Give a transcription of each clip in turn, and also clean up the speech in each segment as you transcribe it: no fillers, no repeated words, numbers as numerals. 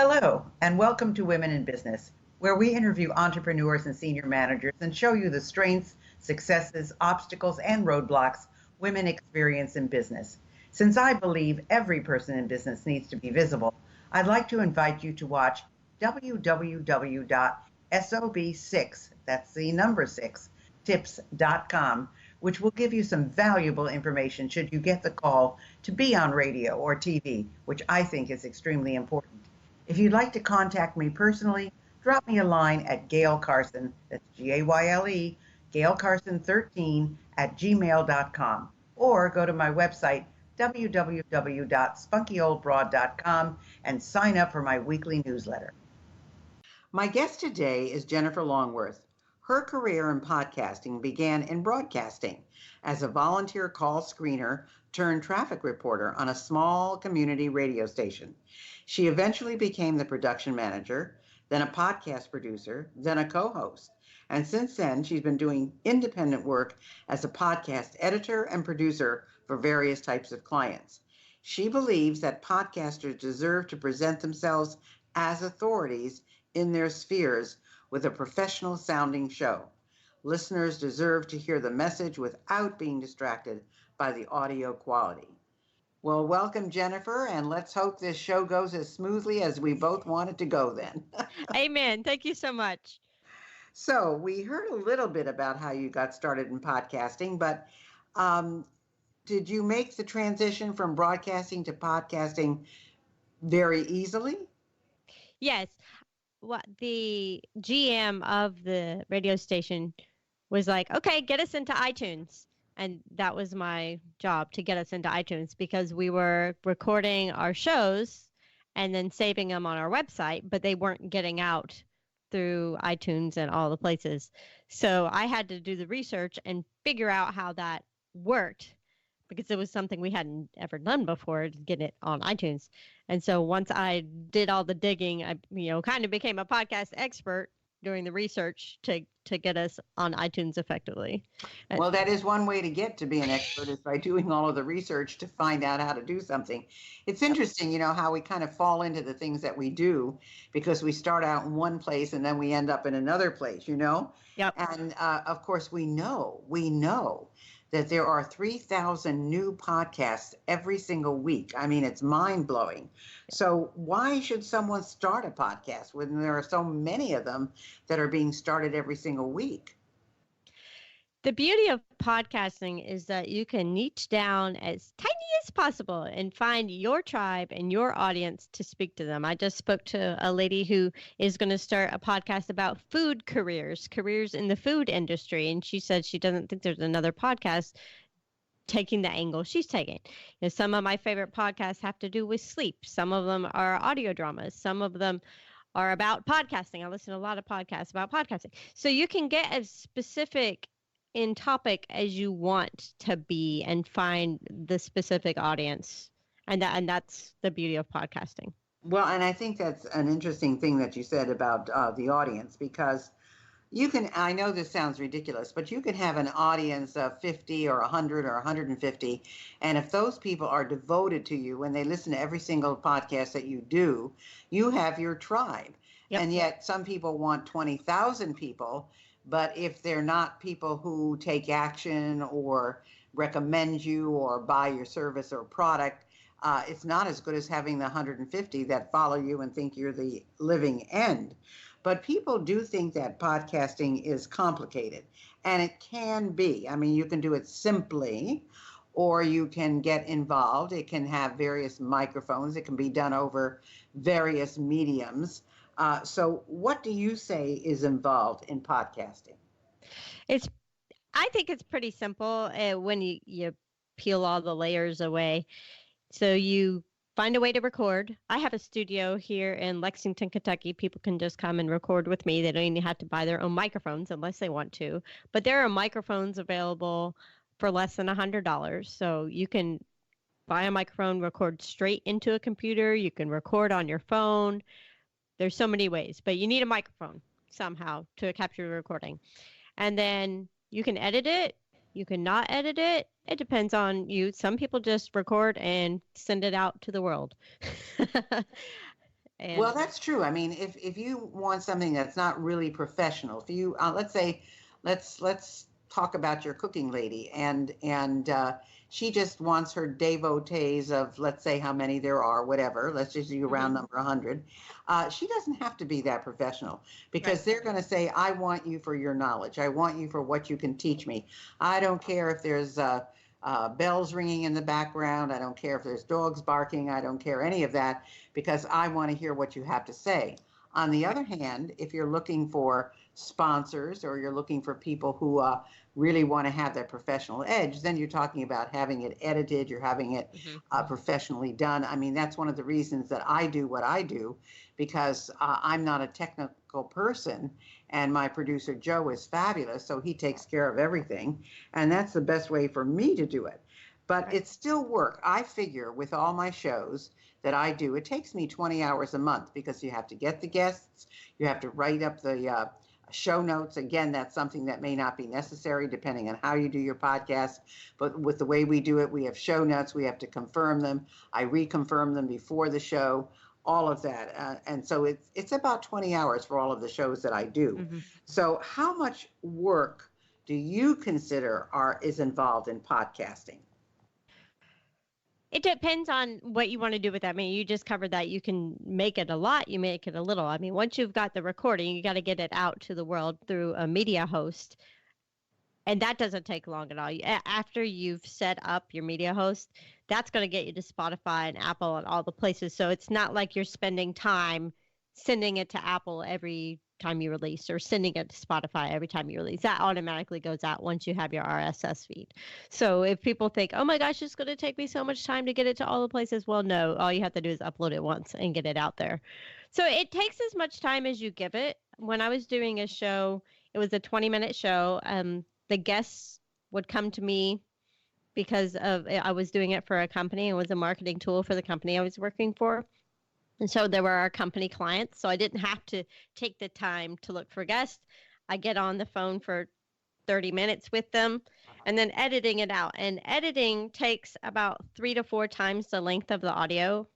Hello, and welcome to Women in Business, where we interview entrepreneurs and senior managers and show you the strengths, successes, obstacles, and roadblocks women experience in business. Since I believe every person in business needs to be visible, I'd like to invite you to watch www.sob6, that's the number 6, tips.com, which will give you some valuable information should you get the call to be on radio or TV, which I think is extremely important. If you'd like to contact me personally, drop me a line at Gayle Carson, that's Gayle, GayleCarson13 at gmail.com, or go to my website, www.spunkyoldbroad.com, and sign up for my weekly newsletter. My guest today is Jennifer Longworth. Her career in podcasting began in broadcasting as a volunteer call screener turned traffic reporter on a small community radio station. She eventually became the production manager, then a podcast producer, then a co-host. And since then, she's been doing independent work as a podcast editor and producer for various types of clients. She believes that podcasters deserve to present themselves as authorities in their spheres with a professional sounding show. Listeners deserve to hear the message without being distracted by the audio quality. Well, welcome, Jennifer, and let's hope this show goes as smoothly as we both want it to go then. Amen. Thank you so much. So we heard a little bit about how you got started in podcasting, but did you make the transition from broadcasting to podcasting very easily? Yes. What the GM of the radio station was like, okay, get us into iTunes. And that was my job, to get us into iTunes, because we were recording our shows and then saving them on our website, but they weren't getting out through iTunes and all the places. So I had to do the research and figure out how that worked, because it was something we hadn't ever done before, to get it on iTunes. And so once I did all the digging, I kind of became a podcast expert doing the research to get us on iTunes effectively. Well, that is one way to get to be an expert, is by doing all of the research to find out how to do something. It's interesting, how we kind of fall into the things that we do because we start out in one place and then we end up in another place, Yep. And of course, we know that there are 3,000 new podcasts every single week. I mean, it's mind-blowing. So why should someone start a podcast when there are so many of them that are being started every single week? The beauty of podcasting is that you can niche down as tiny as possible and find your tribe and your audience to speak to them. I just spoke to a lady who is going to start a podcast about food careers in the food industry. And she said she doesn't think there's another podcast taking the angle she's taking. Some of my favorite podcasts have to do with sleep. Some of them are audio dramas. Some of them are about podcasting. I listen to a lot of podcasts about podcasting. So you can get as specific in topic as you want to be and find the specific audience. And that's the beauty of podcasting. Well, and I think that's an interesting thing that you said about the audience, because I know this sounds ridiculous, but you can have an audience of 50 or 100 or 150. And if those people are devoted to you and they listen to every single podcast that you do, you have your tribe. Yep. And yet some people want 20,000 people. But if they're not people who take action or recommend you or buy your service or product, it's not as good as having the 150 that follow you and think you're the living end. But people do think that podcasting is complicated, and it can be. I mean, you can do it simply, or you can get involved. It can have various microphones. It can be done over various mediums. So what do you say is involved in podcasting? I think it's pretty simple when you peel all the layers away. So you find a way to record. I have a studio here in Lexington, Kentucky. People can just come and record with me. They don't even have to buy their own microphones unless they want to. But there are microphones available for less than $100. So you can buy a microphone, record straight into a computer. You can record on your phone. There's so many ways, but you need a microphone somehow to capture the recording. And then you can edit it. You can not edit it. It depends on you. Some people just record and send it out to the world. And Well, that's true. I mean, if you want something that's not really professional, if you let's say, let's talk about your cooking lady, and she just wants her devotees of, let's say how many there are, whatever. Let's just do a round mhm, number 100. She doesn't have to be that professional right. because they're going to say, I want you for your knowledge. I want you for what you can teach me. I don't care if there's bells ringing in the background. I don't care if there's dogs barking. I don't care any of that because I want to hear what you have to say. On the other hand, if you're looking for sponsors or you're looking for people who really want to have that professional edge, then you're talking about having it edited, you're having it Mhm. professionally done. I mean, that's one of the reasons that I do what I do, because I'm not a technical person and my producer Joe is fabulous, so he takes care of everything. And that's the best way for me to do it. But Right. it's still work. I figure with all my shows that I do, it takes me 20 hours a month because you have to get the guests, you have to write up the show notes. Again, that's something that may not be necessary depending on how you do your podcast. But with the way we do it, we have show notes, we have to confirm them. I reconfirm them before the show, all of that. And so it's about 20 hours for all of the shows that I do. Mhm. So how much work do you consider is involved in podcasting? It depends on what you want to do with that. I mean, you just covered that you can make it a lot, you make it a little. I mean, once you've got the recording, you got to get it out to the world through a media host. And that doesn't take long at all. After you've set up your media host, that's going to get you to Spotify and Apple and all the places. So it's not like you're spending time sending it to Apple every time you release or sending it to Spotify every time you release. That automatically goes out once you have your RSS feed. So if people think, oh my gosh, it's going to take me so much time to get it to all the places, well, no, all you have to do is upload it once and get it out there. So it takes as much time as you give it. When I was doing a show, it was a 20-minute show. The guests would come to me because of I was doing it for a company. It was a marketing tool for the company I was working for. And so there were our company clients. So I didn't have to take the time to look for guests. I get on the phone for 30 minutes with them and then editing it out. And editing takes about 3 to 4 times the length of the audio.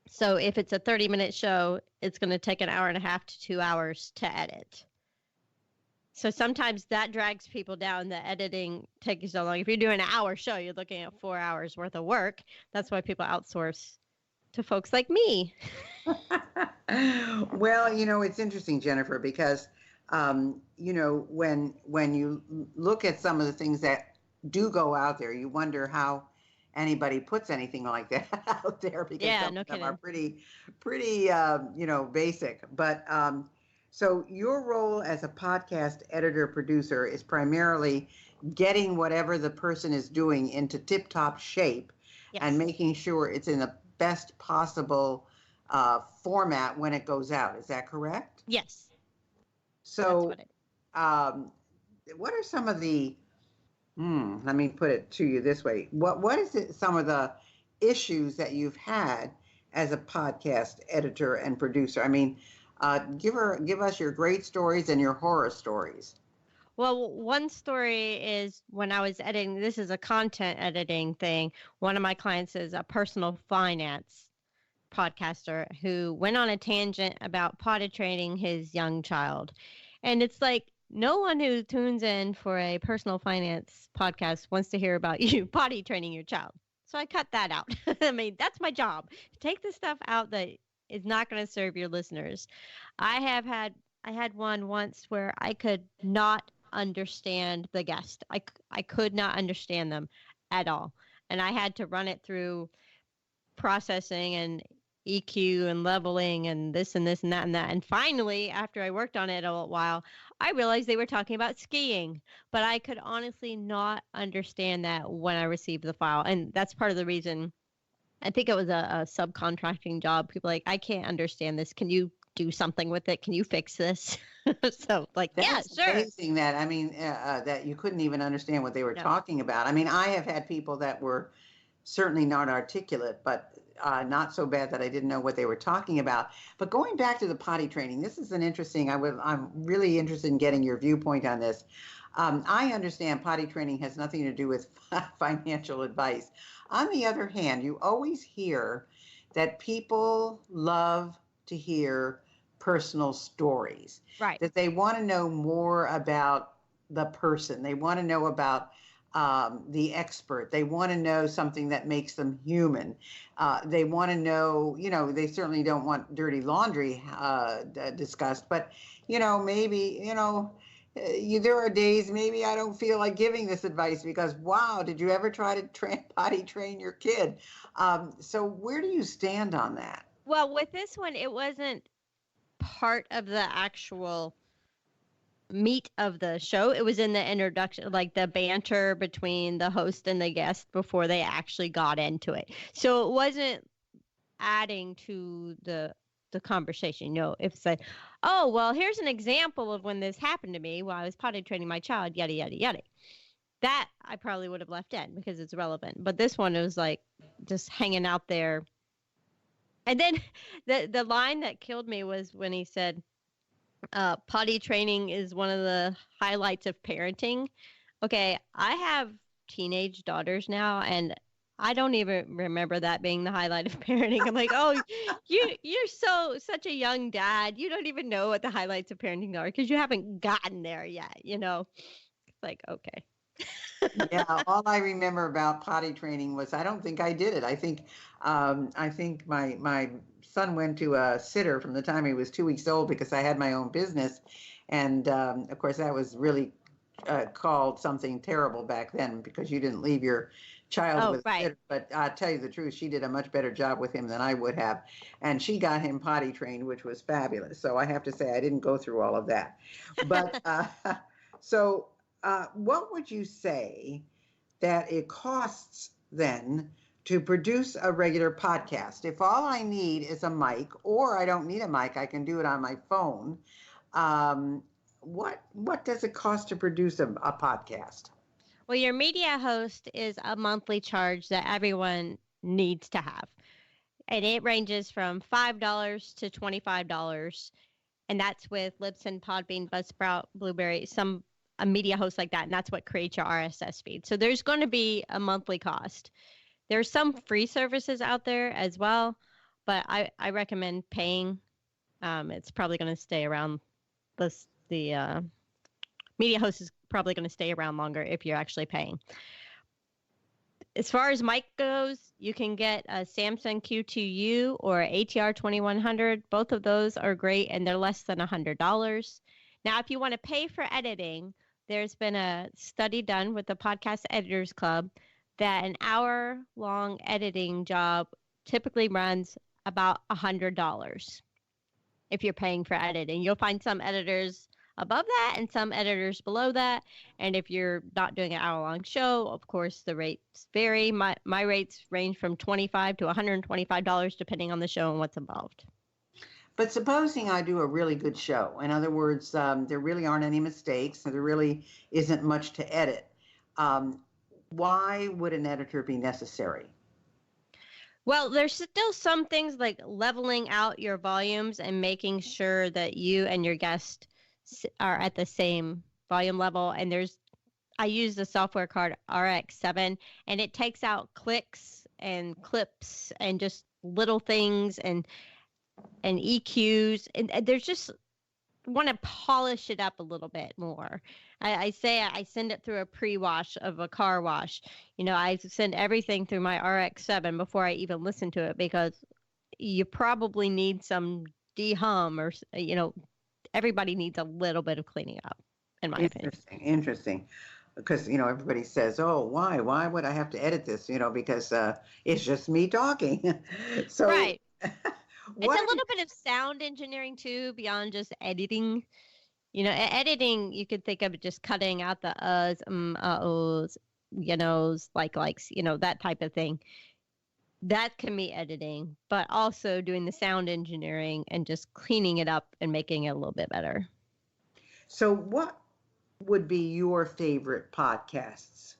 So if it's a 30-minute show, it's going to take an hour and a half to 2 hours to edit. So sometimes that drags people down. The editing takes so long. If you're doing an hour show, you're looking at 4 hours worth of work. That's why people outsource to folks like me. Well, it's interesting, Jennifer, because when you look at some of the things that do go out there, you wonder how anybody puts anything like that out there, because Yeah, some no of them are kidding. pretty basic. But so your role as a podcast editor producer is primarily getting whatever the person is doing into tip-top shape and Yes. making sure it's in the best possible format when it goes out. Is that correct? Yes, that's So, what it. um, what are some of the, let me put it to you this way. What is it, some of the issues that you've had as a podcast editor and producer? I mean, give us your great stories and your horror stories. Well, one story is when I was editing, this is a content editing thing. One of my clients is a personal finance podcaster who went on a tangent about potty training his young child. And it's like no one who tunes in for a personal finance podcast wants to hear about you potty training your child. So I cut that out. I mean, that's my job. Take the stuff out that is not going to serve your listeners. I had one once where I could not understand the guest. I could not understand them at all. And I had to run it through processing and EQ and leveling and this and this and that and that. And finally, after I worked on it a while, I realized they were talking about skiing, but I could honestly not understand that when I received the file. And that's part of the reason. I think it was a subcontracting job. People like, I can't understand this. Can you do something with it? Can you fix this? So like, yeah, That's sure. amazing that, I mean, that you couldn't even understand what they were No. talking about. I mean, I have had people that were certainly not articulate, but not so bad that I didn't know what they were talking about. But going back to the potty training, this is an interesting, I'm really interested in getting your viewpoint on this. I understand potty training has nothing to do with financial advice. On the other hand, you always hear that people love to hear personal stories, Right. that they want to know more about the person. They want to know about the expert. They want to know something that makes them human. They want to know, they certainly don't want dirty laundry discussed, but, maybe, there are days maybe I don't feel like giving this advice because, wow, did you ever try to potty train your kid? So where do you stand on that? Well, with this one, it wasn't part of the actual meat of the show. It was in the introduction, like the banter between the host and the guest before they actually got into it. So it wasn't adding to the conversation. If it's like, oh, well, here's an example of when this happened to me while I was potty training my child, yada, yada, yada. That I probably would have left in because it's relevant. But this one was like just hanging out there. And then the line that killed me was when he said, potty training is one of the highlights of parenting. Okay, I have teenage daughters now, and I don't even remember that being the highlight of parenting. I'm like, oh, you're such a young dad. You don't even know what the highlights of parenting are because you haven't gotten there yet. It's like, okay. Yeah, all I remember about potty training was I don't think I did it. I think my son went to a sitter from the time he was 2 weeks old because I had my own business, and of course that was really called something terrible back then because you didn't leave your child with a sitter. But I'll tell you the truth, she did a much better job with him than I would have, and she got him potty trained, which was fabulous. So I have to say I didn't go through all of that, but so. What would you say that it costs then to produce a regular podcast? If all I need is a mic, or I don't need a mic, I can do it on my phone. What does it cost to produce a podcast? Well, your media host is a monthly charge that everyone needs to have. And it ranges from $5 to $25. And that's with Libsyn, Podbean, Buzzsprout, Blueberry, a media host like that, and that's what creates your RSS feed. So there's going to be a monthly cost. There's some free services out there as well, but I recommend paying. It's probably going to stay around. The media host is probably going to stay around longer if you're actually paying. As far as mic goes, you can get a Samsung Q2U or ATR 2100. Both of those are great, and they're less than $100. Now, if you want to pay for editing, there's been a study done with the Podcast Editors Club that an hour-long editing job typically runs about $100 if you're paying for editing. You'll find some editors above that and some editors below that. And if you're not doing an hour-long show, of course, the rates vary. My rates range from $25 to $125 depending on the show and what's involved. But supposing I do a really good show, in other words, there really aren't any mistakes, so there really isn't much to edit. Why would an editor be necessary? Well, there's still some things like leveling out your volumes and making sure that you and your guest are at the same volume level. And I use the software called RX7, and it takes out clicks and clips and just little things and EQs, and there's just want to polish it up a little bit more. I send it through a pre-wash of a car wash. I send everything through my RX7 before I even listen to it because you probably need some de-hum or, everybody needs a little bit of cleaning up, in my opinion. Interesting. Because, everybody says, oh, why would I have to edit this? Because it's just me talking. So. Right. It's a little bit of sound engineering too, beyond just editing. Editing, you could think of just cutting out the uhs, uhs, likes, that type of thing. That can be editing, but also doing the sound engineering and just cleaning it up and making it a little bit better. So what would be your favorite podcasts?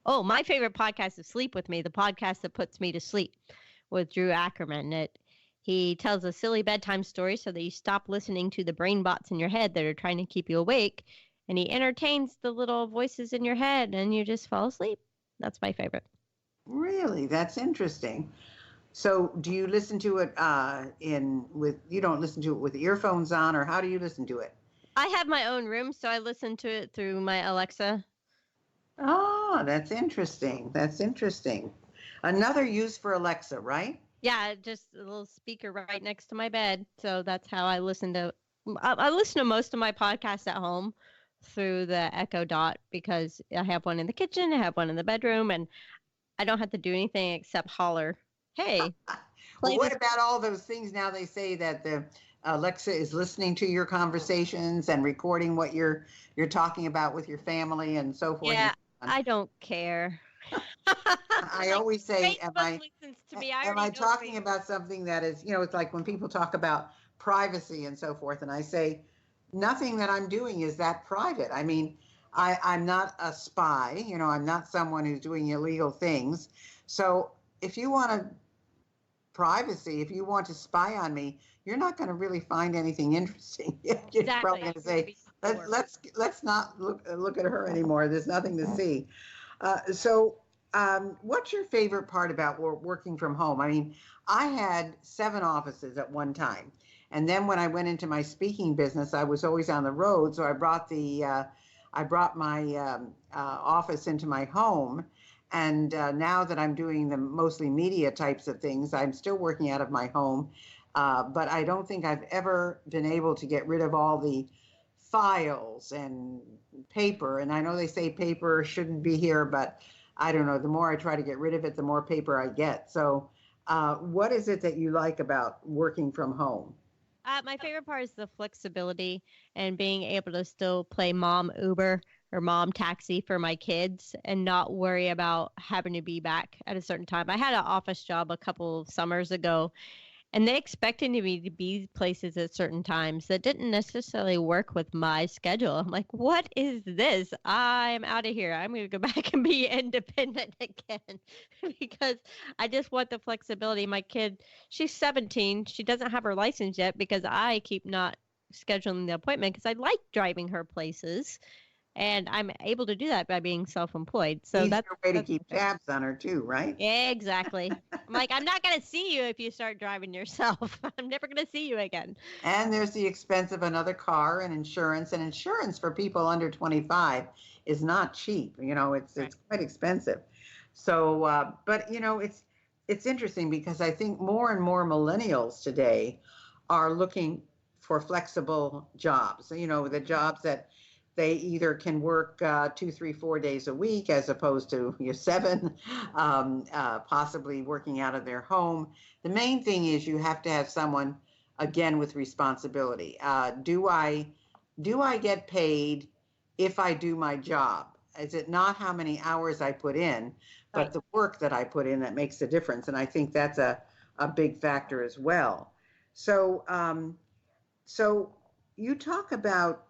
Oh, my favorite podcast is Sleep With Me, the podcast that puts me to sleep with Drew Ackerman. He tells a silly bedtime story so that you stop listening to the brain bots in your head that are trying to keep you awake. And he entertains the little voices in your head and you just fall asleep. That's my favorite. Really? That's interesting. So do you listen to it you don't listen to it with earphones on, or how do you listen to it? I have my own room, so I listen to it through my Alexa. Oh, that's interesting. That's interesting. Another use for Alexa, right? Yeah, just a little speaker right next to my bed. So that's how I listen to. I listen to most of my podcasts at home through the Echo Dot because I have one in the kitchen, I have one in the bedroom, and I don't have to do anything except holler, "Hey, Well, play what this." about all those things now they say that the Alexa is listening to your conversations and recording what you're talking about with your family and so forth and Yeah, so on. I don't care. I Like always say, Facebook listens to me. I am already I know talking Facebook. about something that is, it's like when people talk about privacy and so forth, and I say, nothing that I'm doing is that private. I mean, I'm not a spy, I'm not someone who's doing illegal things. So if you want to privacy, if you want to spy on me, you're not going to really find anything interesting. You're probably Exactly. going to You're gonna say, be bored. let's not look at her anymore. There's nothing to see. What's your favorite part about working from home? I mean, I had 7 offices at one time, and then when I went into my speaking business, I was always on the road. So I brought my office into my home, and now that I'm doing the mostly media types of things, I'm still working out of my home. But I don't think I've ever been able to get rid of all the files and paper. And I know they say paper shouldn't be here, but I don't know. The more I try to get rid of it, the more paper I get. So, what is it that you like about working from home? My favorite part is the flexibility and being able to still play mom Uber or mom taxi for my kids and not worry about having to be back at a certain time. I had an office job a couple of summers ago, and they expected me to be places at certain times that didn't necessarily work with my schedule. I'm like, what is this? I'm out of here. I'm going to go back and be independent again because I just want the flexibility. My kid, she's 17. She doesn't have her license yet because I keep not scheduling the appointment because I like driving her places. And I'm able to do that by being self-employed. So Easier way to that's keep tabs on her too, right? yeah, exactly. I'm like, I'm not going to see you if you start driving yourself. I'm never going to see you again. And there's the expense of another car and insurance for people under 25 is not cheap. Right. It's quite expensive. So, but it's interesting because I think more and more millennials today are looking for flexible jobs. The jobs that they either can work 2, 3, 4 days a week as opposed to your 7, possibly working out of their home. The main thing is you have to have someone again with responsibility. Do I get paid if I do my job? Is it not how many hours I put in, Right. but the work that I put in that makes the difference? And I think that's a big factor as well. So, so you talk about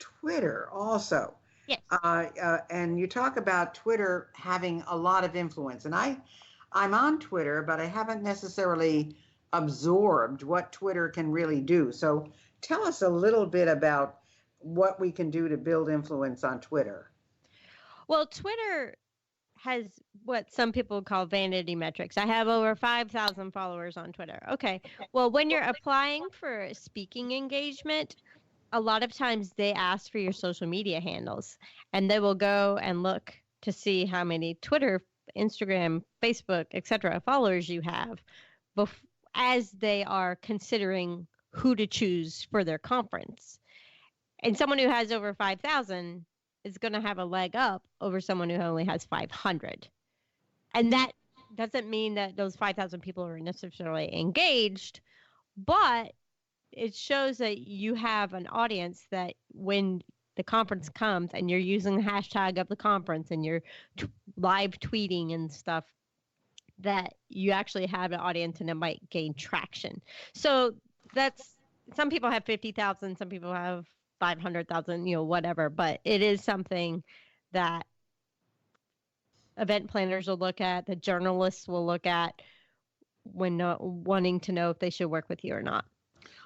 Twitter also, Yes. and you talk about Twitter having a lot of influence. And I'm on Twitter, but I haven't necessarily absorbed what Twitter can really do. So tell us a little bit about what we can do to build influence on Twitter. Well, Twitter has what some people call vanity metrics. I have over 5,000 followers on Twitter. Okay. Well, when you're applying for a speaking engagement, a lot of times they ask for your social media handles and they will go and look to see how many Twitter, Instagram, Facebook, etc. followers you have as they are considering who to choose for their conference. And someone who has over 5,000 is going to have a leg up over someone who only has 500. And that doesn't mean that those 5,000 people are necessarily engaged, but it shows that you have an audience that when the conference comes and you're using the hashtag of the conference and you're live tweeting and stuff, that you actually have an audience and it might gain traction. So that's some people have 50,000, some people have 500,000, whatever, but it is something that event planners will look at, the journalists will look at when wanting to know if they should work with you or not.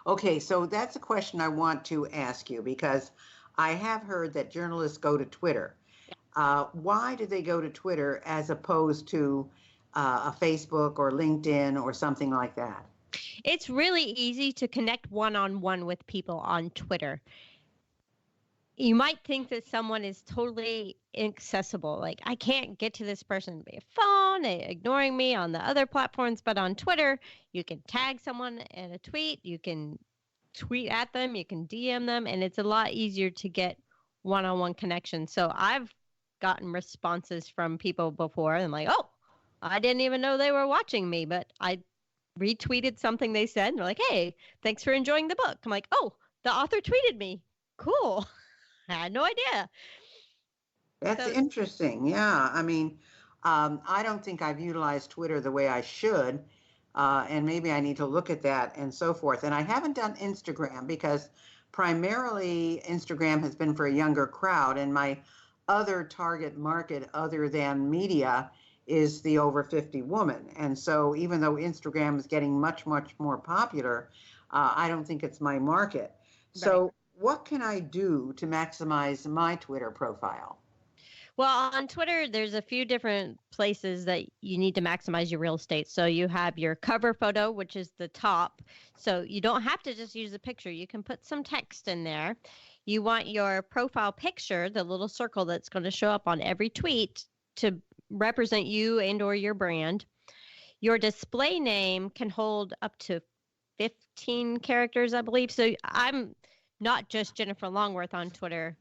Okay, so that's a question I want to ask you because I have heard that journalists go to Twitter. Why do they go to Twitter as opposed to a Facebook or LinkedIn or something like that? It's really easy to connect one-on-one with people on Twitter. You might think that someone is totally inaccessible. Like, I can't get to this person via phone, ignoring me on the other platforms. But on Twitter, you can tag someone in a tweet, you can tweet at them, you can DM them, and it's a lot easier to get one-on-one connection. So I've gotten responses from people before, and like, oh, I didn't even know they were watching me, but I retweeted something they said, and they're like, hey, thanks for enjoying the book. I'm like, oh, the author tweeted me. Cool. I had no idea. That's So interesting. Yeah. I mean, I don't think I've utilized Twitter the way I should. And maybe I need to look at that and so forth. And I haven't done Instagram because primarily Instagram has been for a younger crowd. And my other target market, other than media, is the over 50 woman. And so even though Instagram is getting much, much more popular, I don't think it's my market. So right. what can I do to maximize my Twitter profile? Well, on Twitter, there's a few different places that you need to maximize your real estate. So you have your cover photo, which is the top. So you don't have to just use a picture. You can put some text in there. You want your profile picture, the little circle that's going to show up on every tweet, to represent you and or your brand. Your display name can hold up to 15 characters, I believe. So I'm not just Jennifer Longworth on Twitter.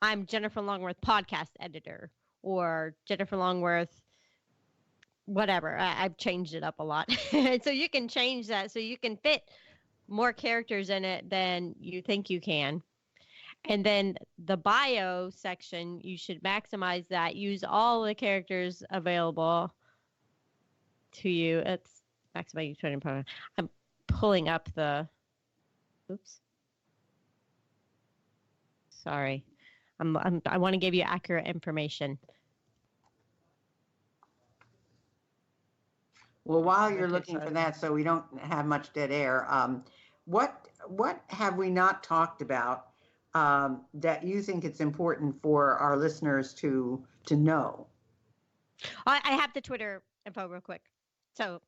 I'm Jennifer Longworth podcast editor, or Jennifer Longworth whatever. I've changed it up a lot. So you can change that so you can fit more characters in it than you think you can. And then the bio section, you should maximize that. Use all the characters available to you. It's maximize your Twitter profile. I'm pulling up the. Oops. Sorry. I want to give you accurate information. Well, while you're looking for that, so we don't have much dead air, what have we not talked about that you think it's important for our listeners to know? I have the Twitter info real quick. So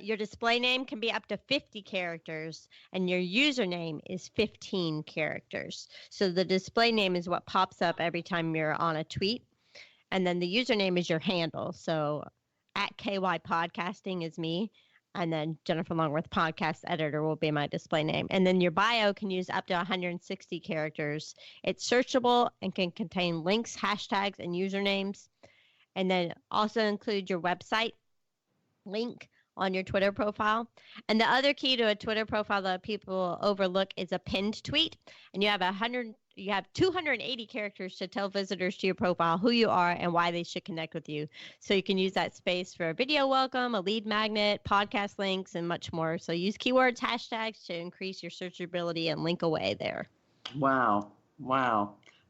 your display name can be up to 50 characters, and your username is 15 characters. So the display name is what pops up every time you're on a tweet, and then the username is your handle. So at KY Podcasting is me, and then Jennifer Longworth Podcast Editor will be my display name. And then your bio can use up to 160 characters. It's searchable and can contain links, hashtags, and usernames, and then also include your website link on your Twitter profile. And the other key to a Twitter profile that people overlook is a pinned tweet. And you have 280 characters to tell visitors to your profile who you are and why they should connect with you. So you can use that space for a video welcome, a lead magnet, podcast links, and much more. So use keywords, hashtags to increase your searchability and link away there. Wow.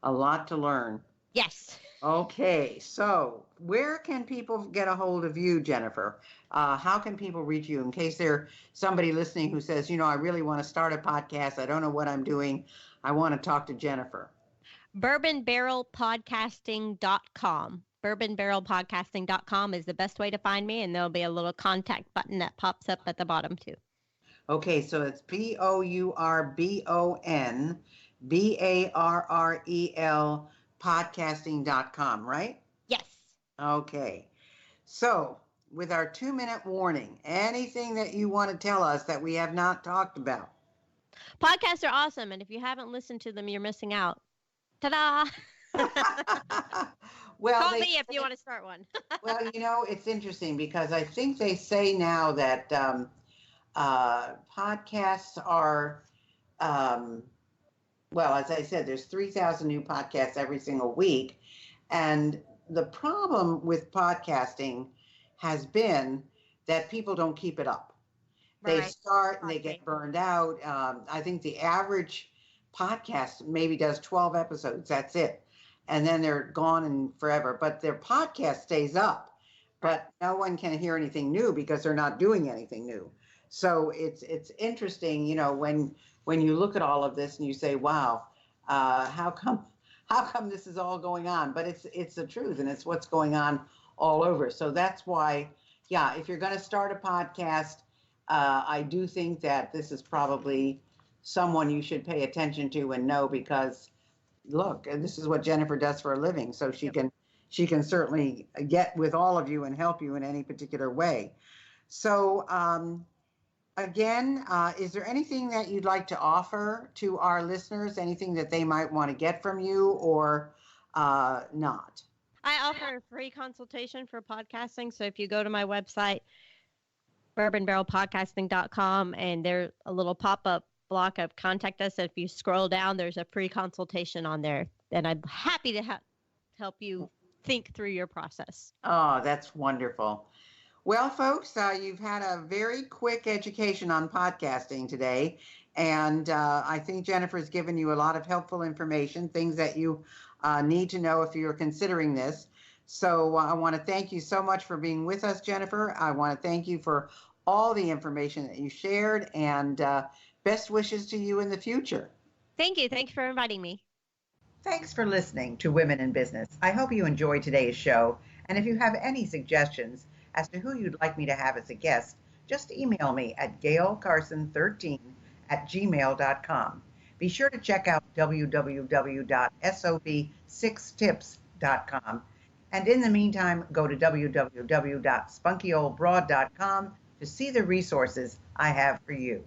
A lot to learn. Yes. Okay, so where can people get a hold of you, Jennifer? How can people reach you in case there's somebody listening who says, I really want to start a podcast. I don't know what I'm doing. I want to talk to Jennifer. bourbonbarrelpodcasting.com. bourbonbarrelpodcasting.com is the best way to find me, and there'll be a little contact button that pops up at the bottom too. Okay, so it's BOURBONBARREL podcasting.com, right? Yes. Okay. So with our 2-minute warning, anything that you want to tell us that we have not talked about? Podcasts are awesome, and if you haven't listened to them, you're missing out. Ta-da! Well, call me if you want to start one. Well, it's interesting because I think they say now that podcasts are, well, as I said, there's 3,000 new podcasts every single week. And the problem with podcasting has been that people don't keep it up. They start and they get burned out. I think the average podcast maybe does 12 episodes. That's it. And then they're gone and forever. But their podcast stays up. But no one can hear anything new because they're not doing anything new. So it's interesting, when you look at all of this and you say, wow, how come this is all going on? But it's the truth, and it's what's going on all over. So that's why yeah, if you're going to start a podcast, I do think that this is probably someone you should pay attention to and know, because look, this is what Jennifer does for a living, so Yep. she can certainly get with all of you and help you in any particular way. So again, is there anything that you'd like to offer to our listeners? Anything that they might want to get from you, or not? I offer a free consultation for podcasting. So if you go to my website, bourbonbarrelpodcasting.com, and there's a little pop-up block of contact us. If you scroll down, there's a free consultation on there, and I'm happy to help you think through your process. Oh, that's wonderful. Well, folks, you've had a very quick education on podcasting today, and I think Jennifer's given you a lot of helpful information, things that you need to know if you're considering this. So I want to thank you so much for being with us, Jennifer. I want to thank you for all the information that you shared, and best wishes to you in the future. Thank you. Thank you for inviting me. Thanks for listening to Women in Business. I hope you enjoyed today's show, and if you have any suggestions as to who you'd like me to have as a guest, just email me at gaylecarson13@gmail.com. Be sure to check out www.sob6tips.com. And in the meantime, go to www.spunkyoldbroad.com to see the resources I have for you.